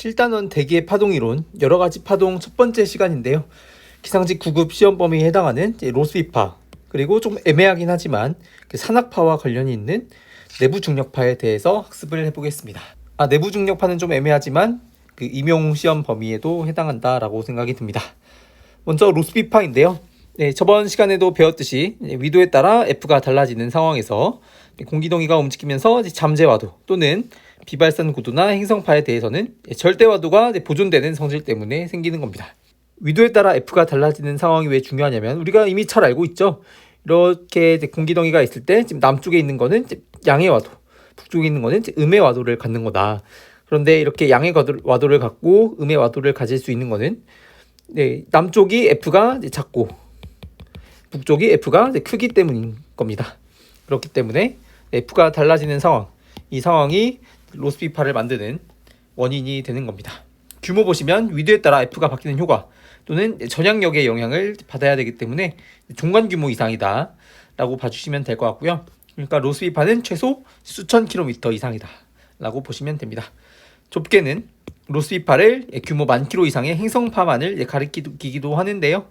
7단원 대기의 파동이론 여러가지 파동 첫 번째 시간인데요. 기상직 9급 시험 범위에 해당하는 로스비파, 그리고 좀 애매하긴 하지만 산악파와 관련이 있는 내부 중력파에 대해서 학습을 해보겠습니다. 내부 중력파는 좀 애매하지만 임용 시험 범위에도 해당한다라고 생각이 듭니다. 먼저 로스비파인데요. 저번 시간에도 배웠듯이 위도에 따라 F가 달라지는 상황에서 공기동위가 움직이면서 잠재와도 또는 비발산 구도나 행성파에 대해서는 절대와도가 보존되는 성질 때문에 생기는 겁니다. 위도에 따라 F가 달라지는 상황이 왜 중요하냐면 우리가 이미 잘 알고 있죠. 이렇게 공기덩이가 있을 때 지금 남쪽에 있는 거는 양의 와도, 북쪽에 있는 거는 음의 와도를 갖는 거다. 그런데 이렇게 양의 와도를 갖고 음의 와도를 가질 수 있는 거는 남쪽이 F가 작고 북쪽이 F가 크기 때문인 겁니다. 그렇기 때문에 F가 달라지는 상황, 이 상황이 로스비파를 만드는 원인이 되는 겁니다. 규모 보시면 위도에 따라 F가 바뀌는 효과 또는 전향력의 영향을 받아야 되기 때문에 중간 규모 이상이다 라고 봐주시면 될 것 같고요. 그러니까 로스비파는 최소 수천 킬로미터 이상이다 라고 보시면 됩니다. 좁게는 로스비파를 규모 10,000km 이상의 행성파만을 가리키기도 하는데요.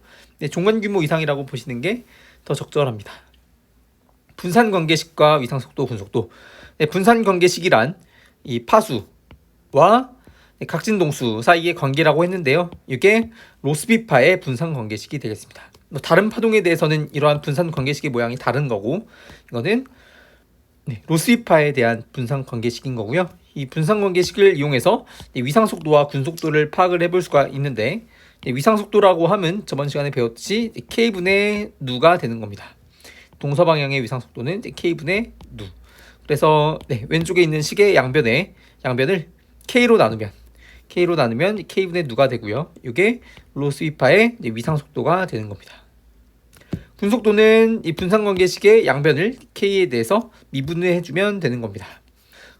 중간 규모 이상이라고 보시는 게 더 적절합니다. 분산 관계식과 위상속도, 분속도. 분산 관계식이란 이 파수와 각진동수 사이의 관계라고 했는데요. 이게 로스비파의 분산 관계식이 되겠습니다. 다른 파동에 대해서는 이러한 분산 관계식의 모양이 다른 거고, 이거는 로스비파에 대한 분산 관계식인 거고요. 이 분산 관계식을 이용해서 위상속도와 군속도를 파악을 해볼 수가 있는데, 위상속도라고 하면 저번 시간에 배웠듯이 K분의 누가 되는 겁니다. 동서방향의 위상속도는 K분의 누. 그래서 왼쪽에 있는 식의 양변을 K로 나누면 K분의 누가 되고요. 이게 로스비파의 위상속도가 되는 겁니다. 분속도는 이 분산관계식의 양변을 K에 대해서 미분을 해주면 되는 겁니다.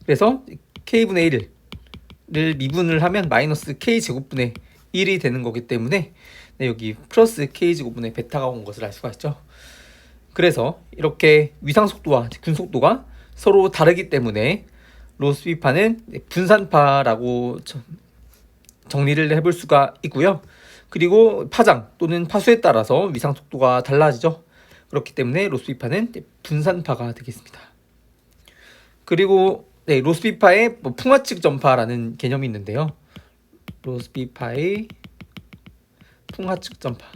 그래서 K분의 1을 미분을 하면 마이너스 K제곱분의 1이 되는 거기 때문에 여기 플러스 K제곱분의 베타가 온 것을 알 수가 있죠. 그래서 이렇게 위상속도와 군속도가 서로 다르기 때문에 로스비파는 분산파라고 정리를 해볼 수가 있고요. 그리고 파장 또는 파수에 따라서 위상속도가 달라지죠. 그렇기 때문에 로스비파는 분산파가 되겠습니다. 그리고 로스비파의 풍화측 전파라는 개념이 있는데요. 로스비파의 풍화측 전파.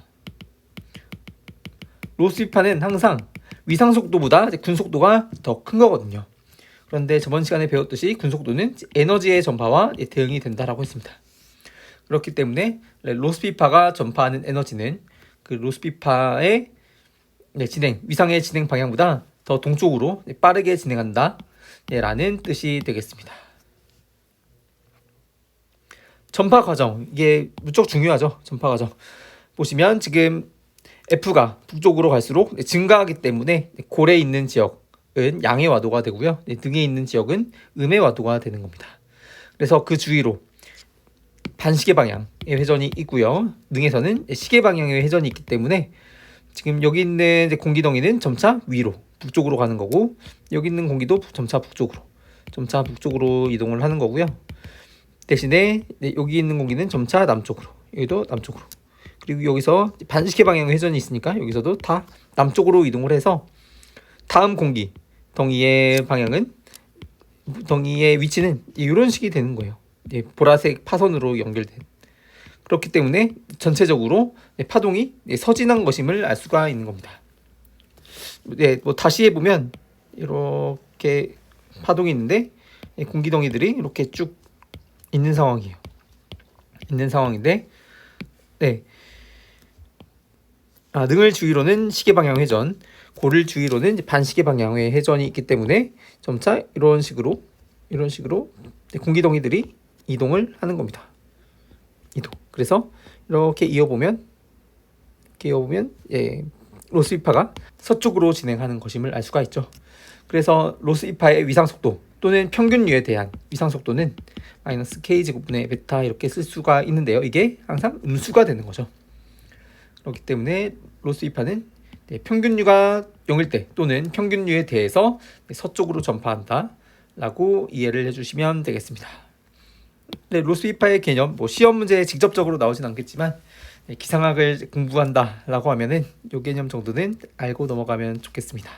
로스비파는 항상 위상속도보다 군속도가 더 큰 거거든요. 그런데 저번 시간에 배웠듯이 군속도는 에너지의 전파와 대응이 된다라고 했습니다. 그렇기 때문에 로스비파가 전파하는 에너지는 그 로스비파의 위상의 진행 방향보다 더 동쪽으로 빠르게 진행한다 라는 뜻이 되겠습니다. 전파 과정, 이게 무척 중요하죠. 전파 과정 보시면 지금 F가 북쪽으로 갈수록 증가하기 때문에 골에 있는 지역은 양의 와도가 되고요. 등에 있는 지역은 음의 와도가 되는 겁니다. 그래서 그 주위로 반시계 방향의 회전이 있고요. 능에서는 시계 방향의 회전이 있기 때문에 지금 여기 있는 공기덩이는 점차 위로 북쪽으로 가는 거고, 여기 있는 공기도 점차 북쪽으로 이동을 하는 거고요. 대신에 여기 있는 공기는 점차 남쪽으로, 여기도 남쪽으로, 그리고 여기서 반시계 방향의 회전이 있으니까 여기서도 다 남쪽으로 이동을 해서 다음 공기 덩이의 위치는 이런 식이 되는 거예요. 보라색 파선으로 연결된. 그렇기 때문에 전체적으로 파동이 서진한 것임을 알 수가 있는 겁니다. 다시 해보면 이렇게 파동이 있는데 공기덩이들이 이렇게 쭉 있는 상황이에요. 능을 주위로는 시계 방향 회전, 골을 주위로는 반시계 방향의 회전이 있기 때문에 점차 이런 식으로 공기덩이들이 이동을 하는 겁니다. 그래서 이렇게 이어보면 로스비파가 서쪽으로 진행하는 것임을 알 수가 있죠. 그래서 로스비파의 위상속도 또는 평균류에 대한 위상속도는 마이너스 K제곱분의 베타 이렇게 쓸 수가 있는데요. 이게 항상 음수가 되는 거죠. 그렇기 때문에 로스비파는 평균류가 0일 때 또는 평균류에 대해서 서쪽으로 전파한다 라고 이해를 해주시면 되겠습니다. 네, 로스비파의 개념, 시험 문제에 직접적으로 나오진 않겠지만 기상학을 공부한다라고 하면은 요 개념 정도는 알고 넘어가면 좋겠습니다.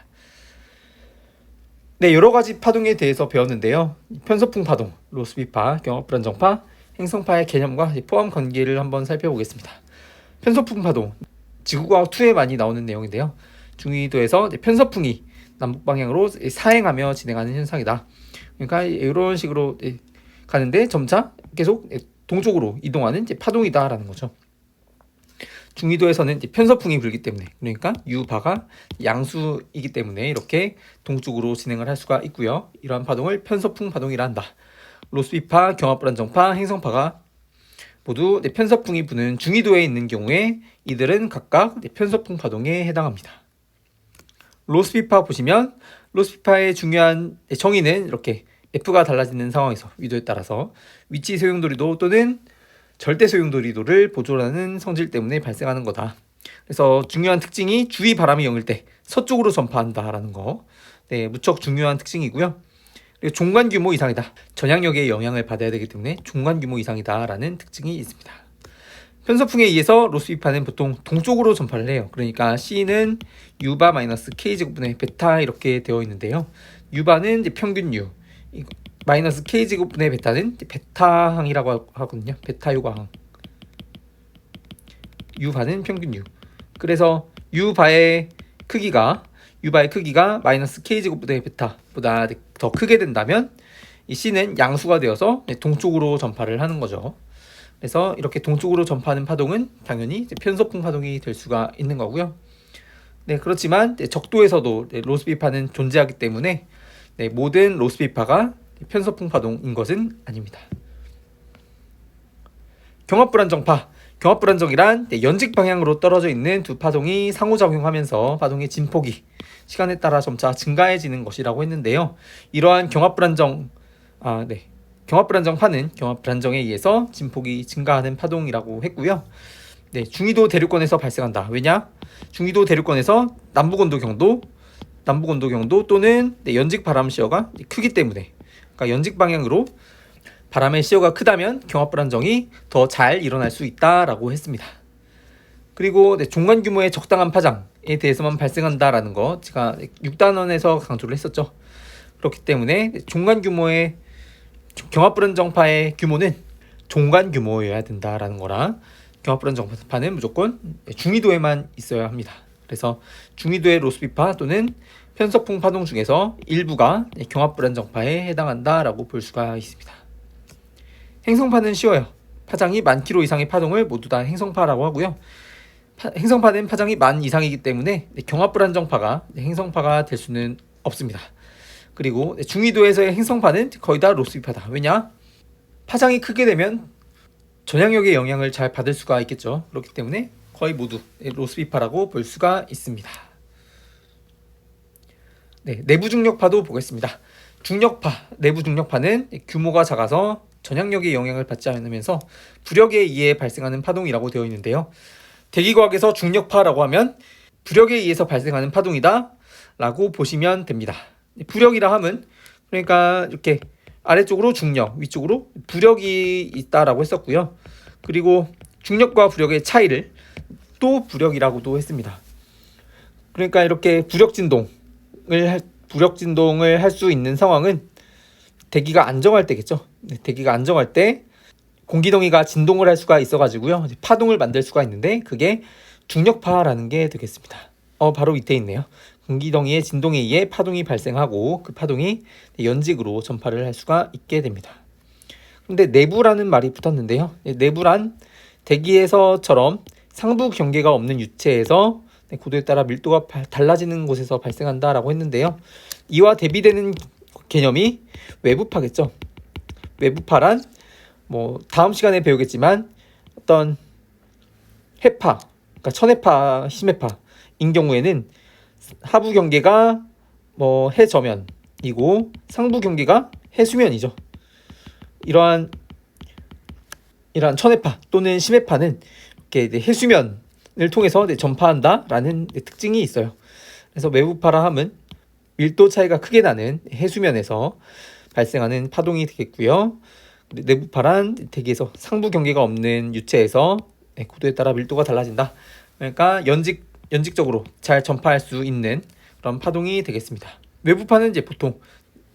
네, 여러 가지 파동에 대해서 배웠는데요. 편서풍 파동, 로스비파, 경합불안정파, 행성파의 개념과 포함 관계를 한번 살펴보겠습니다. 편서풍 파동, 지구과학 2에 많이 나오는 내용인데요. 중위도에서 편서풍이 남북 방향으로 사행하며 진행하는 현상이다. 그러니까 이런 식으로 가는데 점차 계속 동쪽으로 이동하는 파동이다라는 거죠. 중위도에서는 편서풍이 불기 때문에, 그러니까 유바가 양수이기 때문에 이렇게 동쪽으로 진행을 할 수가 있고요. 이러한 파동을 편서풍 파동이라 한다. 로스비파, 경합불안정파, 행성파가 모두 편서풍이 부는 중위도에 있는 경우에 이들은 각각 편서풍 파동에 해당합니다. 로스비파 보시면 로스비파의 중요한 정의는 이렇게 F가 달라지는 상황에서 위도에 따라서 위치 소용돌이도 또는 절대 소용돌이도를 보존하는 성질 때문에 발생하는 거다. 그래서 중요한 특징이 주위 바람이 영일 때 서쪽으로 전파한다라는 거. 네, 무척 중요한 특징이고요. 그리고 종간 규모 이상이다. 전향력의 영향을 받아야 되기 때문에 종간 규모 이상이다라는 특징이 있습니다. 편서풍에 의해서 로스비파는 보통 동쪽으로 전파를 해요. 그러니까 C는 U바 마이너스 K제곱분의 베타 이렇게 되어 있는데요. U바는 평균 U, 마이너스 K제곱분의 베타는 베타항이라고 하거든요. 베타 요과항. U바는 평균 U. 그래서 U바의 크기가 마이너스 K제곱분의 베타보다 더 크게 된다면 이 C는 양수가 되어서 동쪽으로 전파를 하는 거죠. 그래서 이렇게 동쪽으로 전파하는 파동은 당연히 편서풍 파동이 될 수가 있는 거고요. 네, 그렇지만 적도에서도 로스비파는 존재하기 때문에 모든 로스비파가 편서풍 파동인 것은 아닙니다. 경합불안정이란 연직 방향으로 떨어져 있는 두 파동이 상호작용하면서 파동의 진폭이 시간에 따라 점차 증가해지는 것이라고 했는데요. 이러한 경합불안정파는 경합불안정에 의해서 진폭이 증가하는 파동이라고 했고요. 네, 중위도 대륙권에서 발생한다. 왜냐? 중위도 대륙권에서 남북온도 경도 또는 연직 바람 시어가 크기 때문에, 그러니까 연직 방향으로 바람의 시어가 크다면 경합불안정이 더 잘 일어날 수 있다라고 했습니다. 그리고 종간 규모의 적당한 파장에 대해서만 발생한다라는 거 제가 6단원에서 강조를 했었죠. 그렇기 때문에 종간 규모의 경합불안정파의 규모는 종간 규모여야 된다라는 거랑 경합불안정파는 무조건 중위도에만 있어야 합니다. 그래서 중위도의 로스비파 또는 편서풍 파동 중에서 일부가 경합불안정파에 해당한다라고 볼 수가 있습니다. 행성파는 쉬워요. 파장이 10,000km 이상의 파동을 모두 다 행성파라고 하고요. 행성파는 파장이 10,000 이상이기 때문에 경합불안정파가 행성파가 될 수는 없습니다. 그리고 중위도에서의 행성파는 거의 다 로스비파다. 왜냐? 파장이 크게 되면 전향력의 영향을 잘 받을 수가 있겠죠. 그렇기 때문에 거의 모두 로스비파라고 볼 수가 있습니다. 네, 내부 중력파도 보겠습니다. 내부 중력파는 규모가 작아서 전향력의 영향을 받지 않으면서 부력에 의해 발생하는 파동이라고 되어 있는데요. 대기과학에서 중력파라고 하면 부력에 의해서 발생하는 파동이다 라고 보시면 됩니다. 부력이라 함은 그러니까 이렇게 아래쪽으로 중력, 위쪽으로 부력이 있다라고 했었고요. 그리고 중력과 부력의 차이를 또 부력이라고도 했습니다. 그러니까 이렇게 부력 진동을 할 수 있는 상황은 대기가 안정할 때겠죠. 대기가 안정할 때 공기덩이가 진동을 할 수가 있어가지고요. 파동을 만들 수가 있는데 그게 중력파라는 게 되겠습니다. 바로 밑에 있네요. 공기덩이의 진동에 의해 파동이 발생하고 그 파동이 연직으로 전파를 할 수가 있게 됩니다. 그런데 내부라는 말이 붙었는데요. 내부란 대기에서처럼 상부 경계가 없는 유체에서 고도에 따라 밀도가 달라지는 곳에서 발생한다라고 했는데요. 이와 대비되는 개념이 외부파겠죠. 외부파란 다음 시간에 배우겠지만 어떤 해파, 그러니까 천해파, 심해파인 경우에는 하부 경계가 해저면이고 상부 경계가 해수면이죠. 이러한 천해파 또는 심해파는 이렇게 해수면을 통해서 전파한다라는 특징이 있어요. 그래서 외부파라 함은 밀도 차이가 크게 나는 해수면에서 발생하는 파동이 되겠고요. 내부파란 대기에서 상부 경계가 없는 유체에서 고도에 따라 밀도가 달라진다. 그러니까 연직적으로 잘 전파할 수 있는 그런 파동이 되겠습니다. 외부파는 이제 보통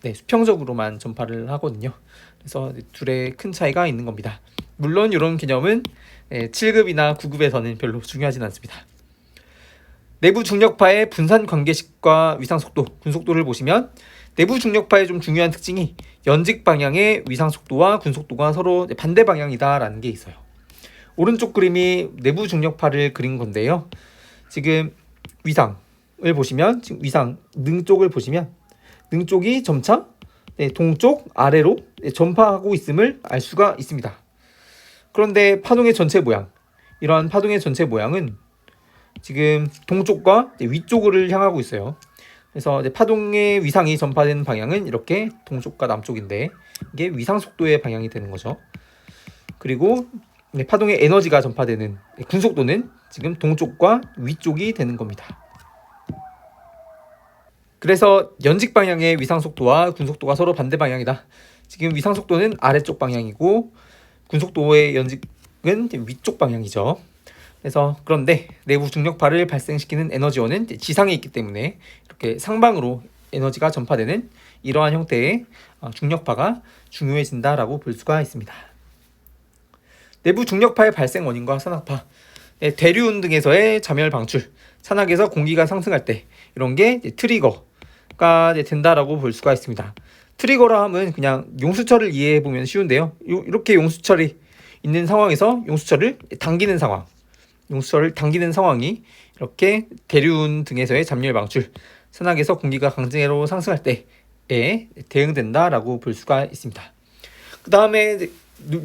수평적으로만 전파를 하거든요. 그래서 둘의 큰 차이가 있는 겁니다. 물론 이런 개념은 7급이나 9급에서는 별로 중요하진 않습니다. 내부 중력파의 분산 관계식과 위상 속도, 군 속도를 보시면 내부 중력파의 좀 중요한 특징이 연직 방향의 위상 속도와 군 속도가 서로 반대 방향이다라는 게 있어요. 오른쪽 그림이 내부 중력파를 그린 건데요. 지금 위상을 보시면 지금 위상 능 쪽을 보시면 능 쪽이 점차 동쪽 아래로 전파하고 있음을 알 수가 있습니다. 그런데 파동의 전체 모양, 이러한 파동의 전체 모양은 지금 동쪽과 위쪽을 향하고 있어요. 그래서 파동의 위상이 전파되는 방향은 이렇게 동쪽과 남쪽인데 이게 위상 속도의 방향이 되는 거죠. 그리고 파동의 에너지가 전파되는 군속도는 지금 동쪽과 위쪽이 되는 겁니다. 그래서 연직 방향의 위상 속도와 군속도가 서로 반대 방향이다. 지금 위상 속도는 아래쪽 방향이고 군속도의 연직은 위쪽 방향이죠. 그래서 그런데 내부 중력파를 발생시키는 에너지원은 지상에 있기 때문에 이렇게 상방으로 에너지가 전파되는 이러한 형태의 중력파가 중요해진다라고 볼 수가 있습니다. 내부 중력파의 발생 원인과 산악파, 대류운 등에서의 잠열 방출, 산악에서 공기가 상승할 때 이런 게 트리거가 된다라고 볼 수가 있습니다. 트리거라 하면 그냥 용수철을 이해해 보면 쉬운데요. 이렇게 용수철이 있는 상황에서 용수철을 당기는 상황이 이렇게 대류운 등에서의 잠열 방출, 산악에서 공기가 강제로 상승할 때에 대응된다라고 볼 수가 있습니다. 그 다음에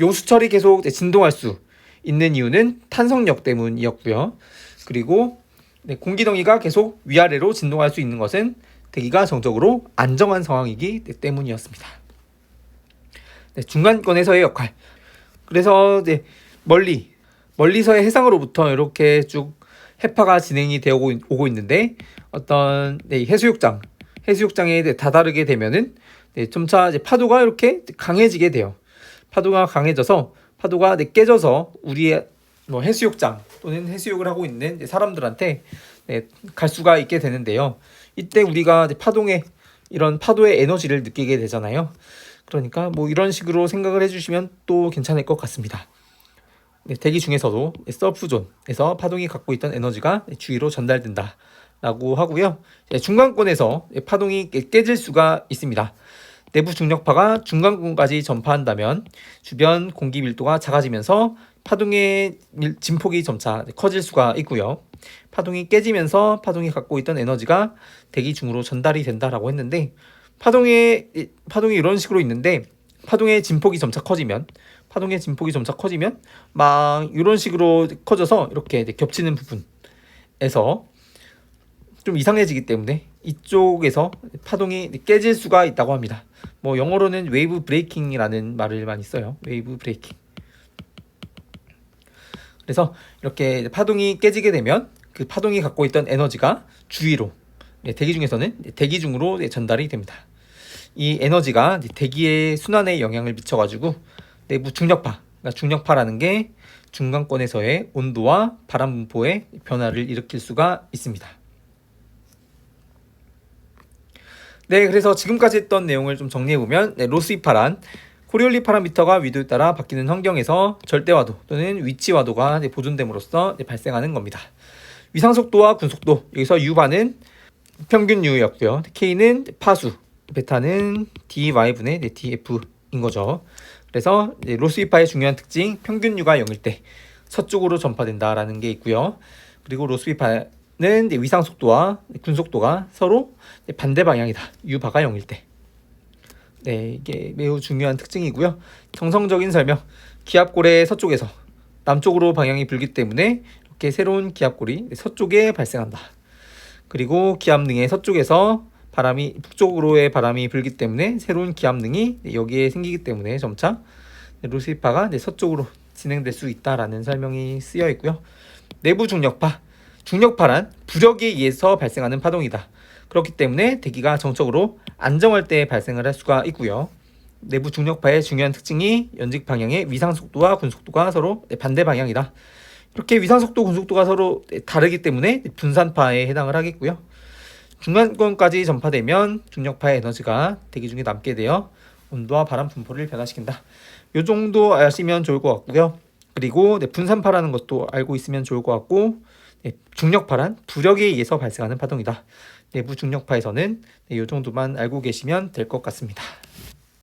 용수철이 계속 진동할 수 있는 이유는 탄성력 때문이었고요. 그리고 공기덩이가 계속 위아래로 진동할 수 있는 것은 대기가 정적으로 안정한 상황이기 때문이었습니다. 중간권에서의 역할. 그래서 멀리서의 해상으로부터 이렇게 쭉 해파가 진행이 되어 오고 있는데 어떤 해수욕장에 다다르게 되면은 점차 파도가 이렇게 강해지게 돼요. 파도가 강해져서 파도가 깨져서 우리의 해수욕장 또는 해수욕을 하고 있는 사람들한테 갈 수가 있게 되는데요. 이때 우리가 이런 파도의 에너지를 느끼게 되잖아요. 그러니까 이런 식으로 생각을 해주시면 또 괜찮을 것 같습니다. 대기 중에서도 서프존에서 파동이 갖고 있던 에너지가 주위로 전달된다 라고 하고요. 중간권에서 파동이 깨질 수가 있습니다. 내부 중력파가 중간권까지 전파한다면 주변 공기 밀도가 작아지면서 파동의 진폭이 점차 커질 수가 있고요. 파동이 깨지면서 파동이 갖고 있던 에너지가 대기 중으로 전달이 된다라고 했는데 파동이 이런 식으로 있는데 파동의 진폭이 점차 커지면 막 이런 식으로 커져서 이렇게 겹치는 부분에서 좀 이상해지기 때문에 이쪽에서 파동이 깨질 수가 있다고 합니다. 영어로는 웨이브 브레이킹이라는 말을 많이 써요. 웨이브 브레이킹. 그래서 이렇게 파동이 깨지게 되면 그 파동이 갖고 있던 에너지가 주위로 대기 중에서는 대기 중으로 전달이 됩니다. 이 에너지가 대기의 순환에 영향을 미쳐가지고 내부 중력파, 그러니까 중력파라는 게 중간권에서의 온도와 바람 분포의 변화를 일으킬 수가 있습니다. 그래서 지금까지 했던 내용을 좀 정리해보면 로스이파란 코리올리 파라미터가 위도에 따라 바뀌는 환경에서 절대와도 또는 위치와도가 보존됨으로써 발생하는 겁니다. 위상속도와 군속도, 여기서 U바는 평균 U였고요. K는 파수, 베타는 DY분의 DF인 거죠. 그래서 로스이파의 중요한 특징, 평균 U가 0일 때 서쪽으로 전파된다라는 게 있고요. 그리고 로스이파는 위상속도와 군속도가 서로 반대 방향이다. U바가 0일 때. 이게 매우 중요한 특징이고요. 정성적인 설명, 기압골의 서쪽에서 남쪽으로 방향이 불기 때문에 이렇게 새로운 기압골이 서쪽에 발생한다. 그리고 기압능의 서쪽에서 북쪽으로의 바람이 불기 때문에 새로운 기압능이 여기에 생기기 때문에 점차 로스이파가 서쪽으로 진행될 수 있다라는 설명이 쓰여 있고요. 내부 중력파란 부력에 의해서 발생하는 파동이다. 그렇기 때문에 대기가 정적으로 안정할 때 발생을 할 수가 있고요. 내부 중력파의 중요한 특징이 연직 방향의 위상 속도와 군속도가 서로 반대 방향이다. 이렇게 위상 속도, 군속도가 서로 다르기 때문에 분산파에 해당을 하겠고요. 중간권까지 전파되면 중력파의 에너지가 대기 중에 남게 되어 온도와 바람 분포를 변화시킨다. 이 정도 아시면 좋을 것 같고요. 그리고 분산파라는 것도 알고 있으면 좋을 것 같고, 중력파란 부력에 의해서 발생하는 파동이다. 내부 중력파에서는 이 정도만 알고 계시면 될 것 같습니다.